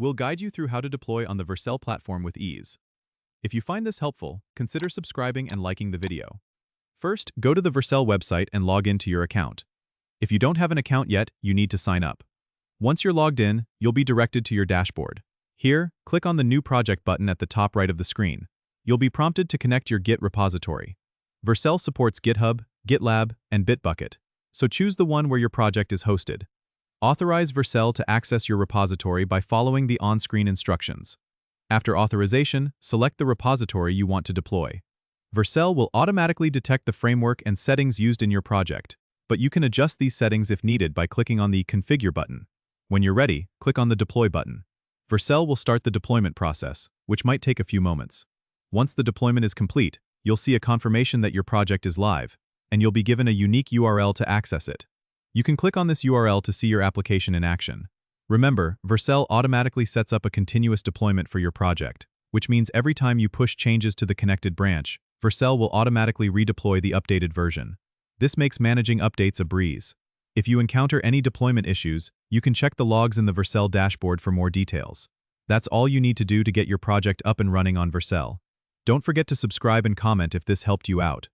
we'll guide you through how to deploy on the Vercel platform with ease. If you find this helpful, consider subscribing and liking the video. First, go to the Vercel website and log into your account. If you don't have an account yet, you need to sign up. Once you're logged in, you'll be directed to your dashboard. Here, click on the New Project button at the top right of the screen. You'll be prompted to connect your Git repository. Vercel supports GitHub, GitLab, and Bitbucket, so choose the one where your project is hosted. Authorize Vercel to access your repository by following the on-screen instructions. After authorization, select the repository you want to deploy. Vercel will automatically detect the framework and settings used in your project, but you can adjust these settings if needed by clicking on the Configure button. When you're ready, click on the Deploy button. Vercel will start the deployment process, which might take a few moments. Once the deployment is complete, you'll see a confirmation that your project is live, and you'll be given a unique URL to access it. You can click on this URL to see your application in action. Remember, Vercel automatically sets up a continuous deployment for your project, which means every time you push changes to the connected branch, Vercel will automatically redeploy the updated version. This makes managing updates a breeze. If you encounter any deployment issues, you can check the logs in the Vercel dashboard for more details. That's all you need to do to get your project up and running on Vercel. Don't forget to subscribe and comment if this helped you out.